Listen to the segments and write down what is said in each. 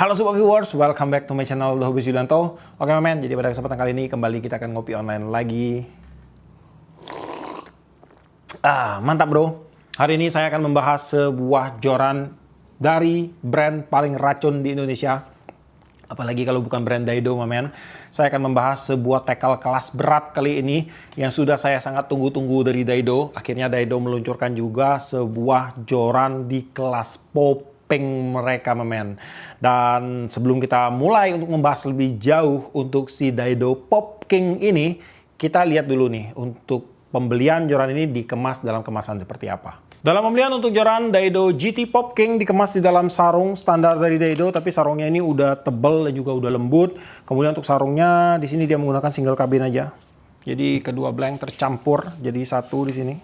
Halo Sobat Viewers, welcome back to my channel The Hobbies Yulianto. Oke men, jadi pada kesempatan kali ini kembali kita akan ngopi online lagi. Mantap bro. Hari ini saya akan membahas sebuah joran dari brand paling racun di Indonesia. Apalagi kalau bukan brand Daido, men. Saya akan membahas sebuah tackle kelas berat kali ini yang sudah saya sangat tunggu-tunggu dari Daido. Akhirnya Daido meluncurkan juga sebuah joran di kelas pop mereka, men. Dan sebelum kita mulai untuk membahas lebih jauh untuk si Daido Pop King ini, kita lihat dulu nih untuk pembelian joran ini dikemas dalam kemasan seperti apa. Dalam pembelian untuk joran Daido GT Pop King dikemas di dalam sarung standar dari Daido, tapi sarungnya ini udah tebal dan juga udah lembut. Kemudian untuk sarungnya di sini dia menggunakan single kabin aja. Jadi kedua blank tercampur jadi satu di sini.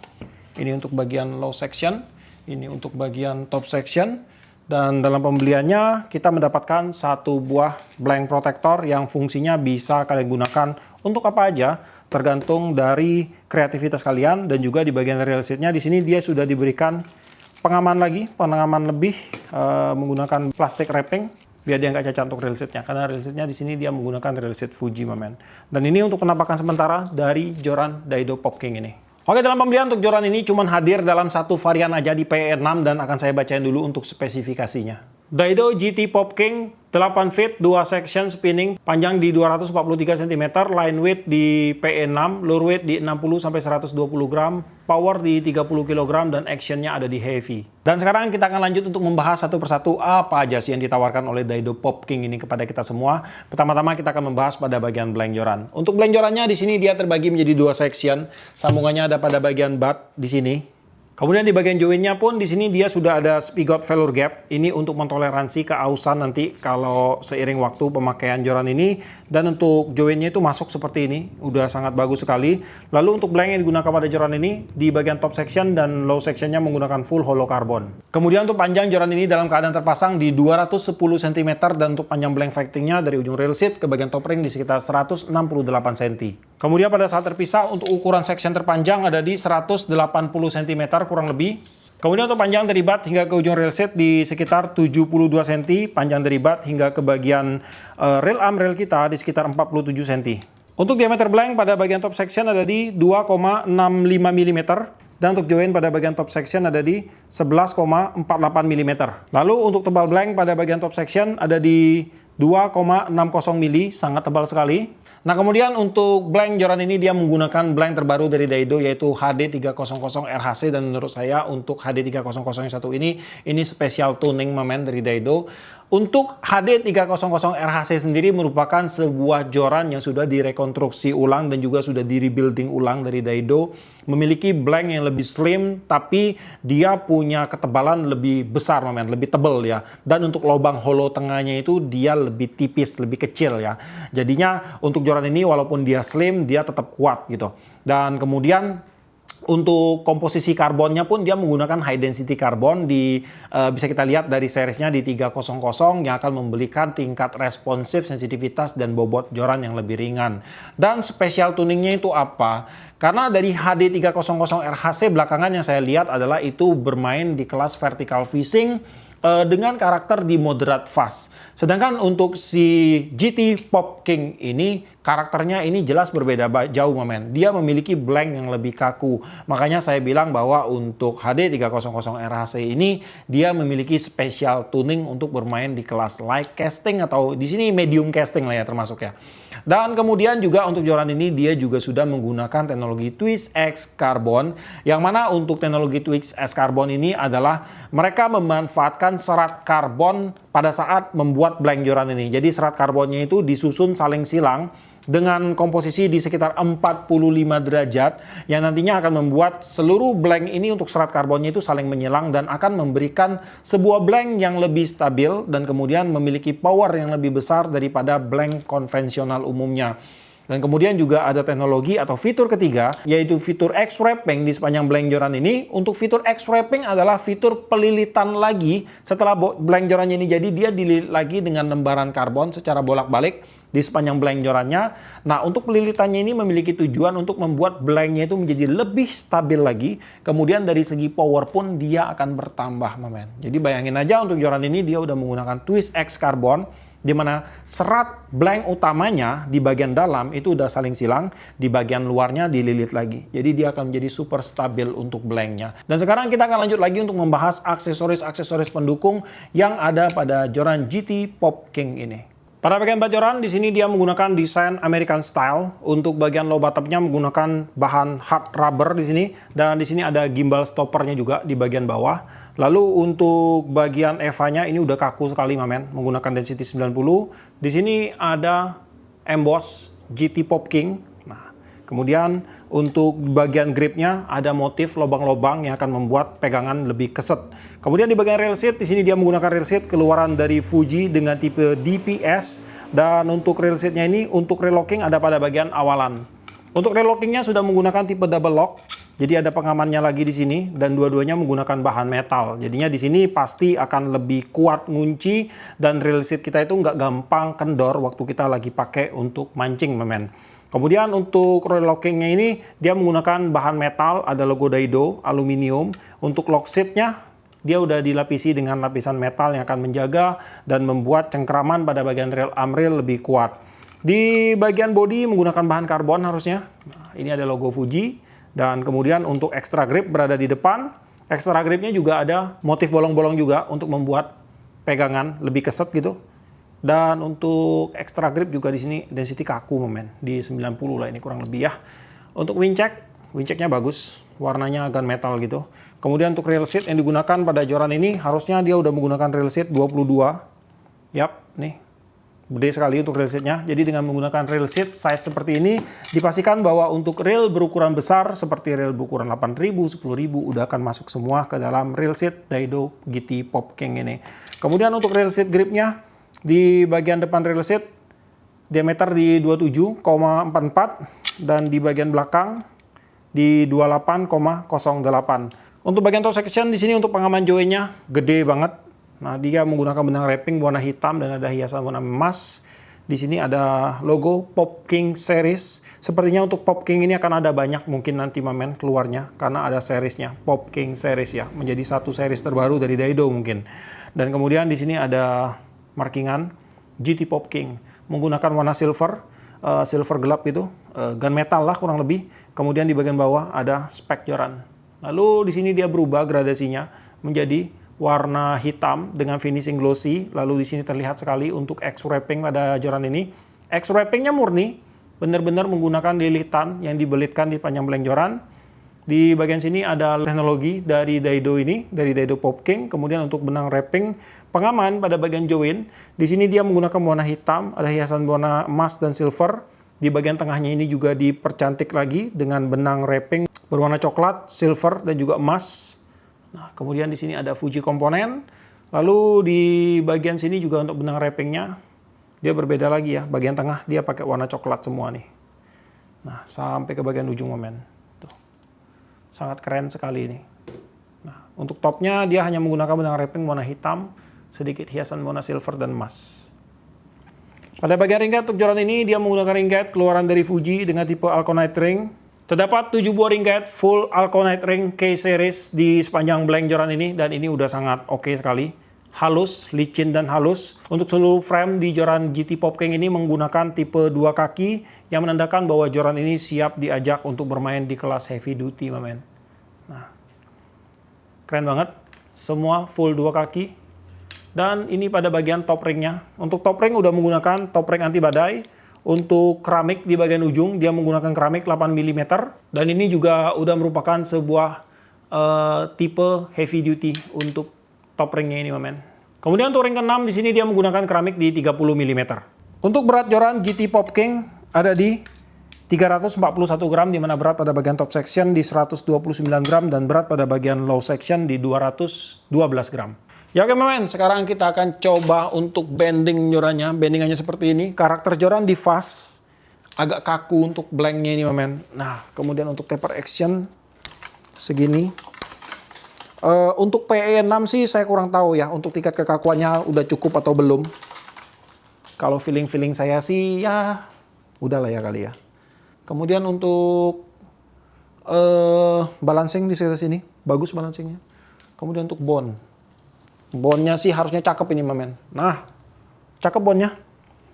Ini untuk bagian low section, ini untuk bagian top section. Dan dalam pembeliannya kita mendapatkan satu buah blank protector yang fungsinya bisa kalian gunakan untuk apa aja, tergantung dari kreativitas kalian. Dan juga di bagian rail seatnya di sini dia sudah diberikan pengaman lagi, pengaman lebih menggunakan plastik wrapping biar dia nggak cacat untuk rail seatnya. Karena rail seatnya di sini dia menggunakan rail seat Fuji, men. Dan ini untuk penampakan sementara dari joran Daido Pop King ini. Oke, dalam pembelian untuk joran ini cuma hadir dalam satu varian aja di PE6 dan akan saya bacain dulu untuk spesifikasinya. Daido GT Pop King 8 feet, 2 section spinning, panjang di 243 cm, line weight di PE6, lure weight di 60-120 gram, power di 30 kg, dan actionnya ada di heavy. Dan sekarang kita akan lanjut untuk membahas satu persatu apa aja sih yang ditawarkan oleh Daido Pop King ini kepada kita semua. Pertama-tama kita akan membahas pada bagian blank joran. Untuk blank jorannya di sini dia terbagi menjadi 2 section, sambungannya ada pada bagian butt di sini. Kemudian di bagian joinnya pun di sini dia sudah ada spigot velour gap. Ini untuk mentoleransi keausan nanti kalau seiring waktu pemakaian joran ini. Dan untuk joinnya itu masuk seperti ini, udah sangat bagus sekali. Lalu untuk blank yang digunakan pada joran ini di bagian top section dan low sectionnya menggunakan full hollow carbon. Kemudian untuk panjang joran ini dalam keadaan terpasang di 210 cm dan untuk panjang blank factingnya dari ujung rail seat ke bagian top ring di sekitar 168 cm. Kemudian pada saat terpisah untuk ukuran section terpanjang ada di 180 cm kurang lebih. Kemudian untuk panjang dari butt hingga ke ujung rail seat di sekitar 72 cm. Panjang dari butt hingga ke bagian rail arm rail kita di sekitar 47 cm. Untuk diameter blank pada bagian top section ada di 2,65 mm. Dan untuk join pada bagian top section ada di 11,48 mm. Lalu untuk tebal blank pada bagian top section ada di 2,60 mm, sangat tebal sekali. Nah kemudian untuk blank joran ini dia menggunakan blank terbaru dari Daido yaitu HD300 RHC, dan menurut saya untuk HD300 yang satu ini special tuning, men, dari Daido. Untuk HD300 RHC sendiri merupakan sebuah joran yang sudah direkonstruksi ulang dan juga sudah di rebuilding ulang dari Daido. Memiliki blank yang lebih slim tapi dia punya ketebalan lebih besar, men, lebih tebal ya. Dan untuk lubang hollow tengahnya itu dia lebih tipis, lebih kecil ya. Jadinya untuk joran ini walaupun dia slim dia tetap kuat gitu. Dan kemudian untuk komposisi karbonnya pun dia menggunakan high density karbon bisa kita lihat dari seriesnya di 300 yang akan memberikan tingkat responsif, sensitivitas, dan bobot joran yang lebih ringan. Dan special tuningnya itu apa? Karena dari HD300 RHC belakangan yang saya lihat adalah itu bermain di kelas vertical fishing dengan karakter di moderate fast. Sedangkan untuk si GT Pop King ini karakternya ini jelas berbeda jauh, men. Dia memiliki blank yang lebih kaku. Makanya saya bilang bahwa untuk HD300 RHC ini dia memiliki special tuning untuk bermain di kelas light casting atau di sini medium casting lah ya termasuk ya. Dan kemudian juga untuk joran ini dia juga sudah menggunakan teknologi Twist X Carbon, yang mana untuk teknologi Twist X Carbon ini adalah mereka memanfaatkan serat karbon pada saat membuat blank joran ini. Jadi serat karbonnya itu disusun saling silang dengan komposisi di sekitar 45 derajat yang nantinya akan membuat seluruh blank ini untuk serat karbonnya itu saling menyilang dan akan memberikan sebuah blank yang lebih stabil dan kemudian memiliki power yang lebih besar daripada blank konvensional umumnya. Dan kemudian juga ada teknologi atau fitur ketiga, yaitu fitur X-Wrapping di sepanjang blank joran ini. Untuk fitur X-Wrapping adalah fitur pelilitan lagi. Setelah blank jorannya ini jadi, dia dililit lagi dengan lembaran karbon secara bolak-balik di sepanjang blank jorannya. Nah, untuk pelilitannya ini memiliki tujuan untuk membuat blanknya itu menjadi lebih stabil lagi. Kemudian dari segi power pun dia akan bertambah, men. Jadi bayangin aja untuk joran ini dia udah menggunakan Twist X Carbon, di mana serat blank utamanya di bagian dalam itu udah saling silang, di bagian luarnya dililit lagi. Jadi dia akan menjadi super stabil untuk blanknya. Dan sekarang kita akan lanjut lagi untuk membahas aksesoris-aksesoris pendukung yang ada pada joran GT Pop King ini. Pada bagian joran di sini dia menggunakan desain American style. Untuk bagian low bottomnya menggunakan bahan hard rubber di sini, dan di sini ada gimbal stoppernya juga di bagian bawah. Lalu untuk bagian EVA-nya ini udah kaku sekali, men, menggunakan density 90. Di sini ada emboss GT Pop King. Nah, kemudian untuk bagian gripnya ada motif lubang-lubang yang akan membuat pegangan lebih keset. Kemudian di bagian rail seat, di sini dia menggunakan rail seat keluaran dari Fuji dengan tipe DPS. Dan untuk rail seatnya ini, untuk rail locking ada pada bagian awalan. Untuk rail lockingnya sudah menggunakan tipe double lock. Jadi ada pengamannya lagi di sini, dan dua-duanya menggunakan bahan metal. Jadinya di sini pasti akan lebih kuat ngunci, dan rail seat kita itu nggak gampang kendor waktu kita lagi pakai untuk mancing, men. Kemudian untuk rail lockingnya ini dia menggunakan bahan metal, ada logo Daido, aluminium. Untuk lock seatnya dia udah dilapisi dengan lapisan metal yang akan menjaga dan membuat cengkraman pada bagian rel armreel lebih kuat. Di bagian bodi menggunakan bahan karbon harusnya. Nah, ini ada logo Fuji. Dan kemudian untuk extra grip berada di depan. Extra gripnya juga ada motif bolong-bolong juga untuk membuat pegangan lebih keset gitu. Dan untuk extra grip juga di sini density kaku, men, di 90 lah ini kurang lebih ya. Untuk winchecknya bagus, warnanya agak metal gitu. Kemudian untuk rail seat yang digunakan pada joran ini harusnya dia udah menggunakan rail seat 22. Yap, nih gede sekali untuk rail seatnya. Jadi dengan menggunakan rail seat size seperti ini, dipastikan bahwa untuk rail berukuran besar seperti rail berukuran 8.000, 10.000 udah akan masuk semua ke dalam rail seat Daido GT Pop King ini. Kemudian untuk rail seat gripnya, di bagian depan rail seat diameter di 27,44 dan di bagian belakang di 28,08. Untuk bagian toe section di sini untuk pengaman joinnya gede banget. Nah, dia menggunakan benang wrapping warna hitam dan ada hiasan warna emas. Di sini ada logo Pop King series. Sepertinya untuk Pop King ini akan ada banyak mungkin nanti, men, keluarnya karena ada seriesnya Pop King series ya, menjadi satu series terbaru dari Daido mungkin. Dan kemudian di sini ada markingan GT Pop King menggunakan warna silver, silver gelap itu, gunmetal lah kurang lebih. Kemudian di bagian bawah ada spek joran. Lalu di sini dia berubah gradasinya menjadi warna hitam dengan finishing glossy. Lalu di sini terlihat sekali untuk X-Wrapping pada joran ini. X-Wrappingnya murni, benar-benar menggunakan lilitan yang dibelitkan di panjang blank joran. Di bagian sini ada teknologi dari Daido ini, dari Daido Pop King. Kemudian untuk benang wrapping pengaman pada bagian join, di sini dia menggunakan warna hitam, ada hiasan warna emas dan silver. Di bagian tengahnya ini juga dipercantik lagi dengan benang wrapping berwarna coklat, silver, dan juga emas. Nah, kemudian di sini ada Fuji komponen. Lalu di bagian sini juga untuk benang wrappingnya, dia berbeda lagi ya. Bagian tengah dia pakai warna coklat semua nih. Nah, sampai ke bagian ujung, men. Tuh. Sangat keren sekali ini. Nah, untuk topnya dia hanya menggunakan benang wrapping warna hitam, sedikit hiasan warna silver dan emas. Pada bagian ring guide untuk joran ini dia menggunakan ring guide keluaran dari Fuji dengan tipe Alconite ring. Terdapat 7 buah ring guide full Alconite ring K-series di sepanjang blank joran ini, dan ini udah sangat oke sekali. Halus, licin dan halus. Untuk seluruh frame di joran GT Pop King ini menggunakan tipe 2 kaki yang menandakan bahwa joran ini siap diajak untuk bermain di kelas heavy duty, men. Nah, keren banget. Semua full 2 kaki. Dan ini pada bagian top ringnya. Untuk top ring udah menggunakan top ring anti badai. Untuk keramik di bagian ujung dia menggunakan keramik 8 mm. Dan ini juga udah merupakan sebuah tipe heavy duty untuk top ringnya ini, men. Kemudian untuk ring ke-6 di sini dia menggunakan keramik di 30 mm. Untuk berat joran GT Pop King ada di 341 gram, di mana berat pada bagian top section di 129 gram dan berat pada bagian low section di 212 gram. Ya oke, men, sekarang kita akan coba untuk bending jorannya. Bendingannya seperti ini. Karakter joran di fast agak kaku untuk blanknya ini men. Nah, kemudian untuk taper action segini. Untuk PE6 sih saya kurang tahu ya, untuk tingkat kekakuannya udah cukup atau belum. Kalau feeling saya sih ya udahlah ya kali ya. Kemudian untuk balancing di sekitar sini, bagus balancingnya. Kemudian untuk bondnya sih harusnya cakep ini men. Nah, cakep bondnya.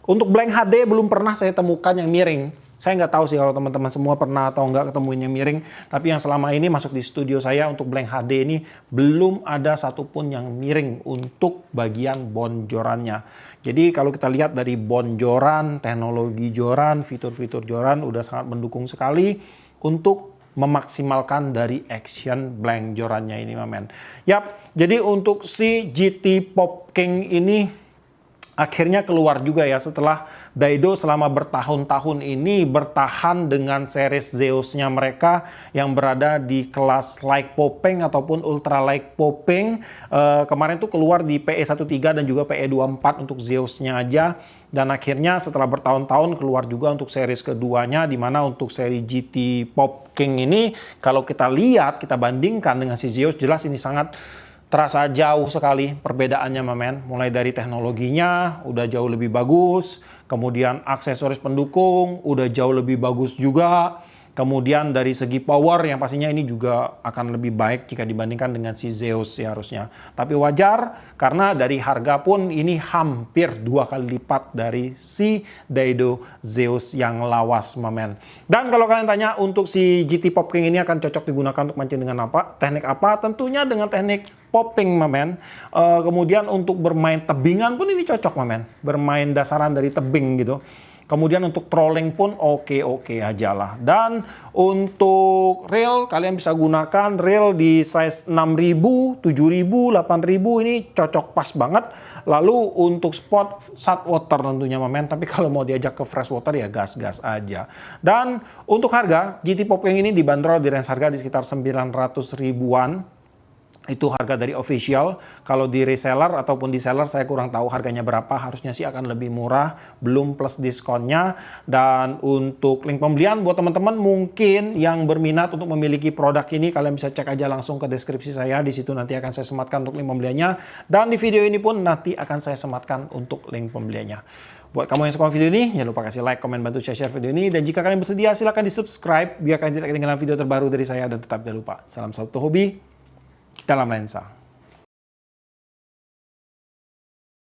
Untuk blank HD belum pernah saya temukan yang miring. Saya nggak tahu sih kalau teman-teman semua pernah atau nggak ketemuin yang miring. Tapi yang selama ini masuk di studio saya untuk blank HD ini belum ada satupun yang miring untuk bagian bond jorannya. Jadi kalau kita lihat dari bond joran, teknologi joran, fitur-fitur joran udah sangat mendukung sekali untuk memaksimalkan dari action blank jorannya ini men. Yap, jadi untuk si GT Pop King ini akhirnya keluar juga ya setelah Daido selama bertahun-tahun ini bertahan dengan series Zeus-nya mereka yang berada di kelas light popping ataupun ultra light popping. Kemarin tuh keluar di PE13 dan juga PE24 untuk Zeus-nya aja. Dan akhirnya setelah bertahun-tahun keluar juga untuk series keduanya, di mana untuk seri GT Pop King ini kalau kita lihat, kita bandingkan dengan si Zeus, jelas ini sangat terasa jauh sekali perbedaannya men. Mulai dari teknologinya udah jauh lebih bagus, kemudian aksesoris pendukung udah jauh lebih bagus juga. Kemudian dari segi power yang pastinya ini juga akan lebih baik jika dibandingkan dengan si Zeus ya harusnya. Tapi wajar karena dari harga pun ini hampir 2 kali lipat dari si Daido Zeus yang lawas men. Dan kalau kalian tanya untuk si GT Pop King ini akan cocok digunakan untuk mancing dengan apa? Teknik apa? Tentunya dengan teknik popping men. Kemudian untuk bermain tebingan pun ini cocok men. Bermain dasaran dari tebing gitu. Kemudian untuk trolling pun oke aja lah. Dan untuk reel kalian bisa gunakan reel di size 6000, 7000, 8000 ini cocok pas banget. Lalu untuk spot saltwater tentunya men. Tapi kalau mau diajak ke freshwater ya gas-gas aja. Dan untuk harga GT Pop King ini dibanderol di range harga di sekitar 900 ribuan. Itu harga dari official. Kalau di reseller ataupun di seller saya kurang tahu harganya berapa. Harusnya sih akan lebih murah, belum plus diskonnya. Dan untuk link pembelian buat teman-teman mungkin yang berminat untuk memiliki produk ini, kalian bisa cek aja langsung ke deskripsi saya. Di situ nanti akan saya sematkan untuk link pembeliannya. Dan di video ini pun nanti akan saya sematkan untuk link pembeliannya. Buat kamu yang suka video ini, jangan lupa kasih like, komen, bantu share video ini. Dan jika kalian bersedia, silahkan di subscribe biar kalian tidak ketinggalan video terbaru dari saya. Dan tetap jangan lupa, salam satu hobi dalam lensa.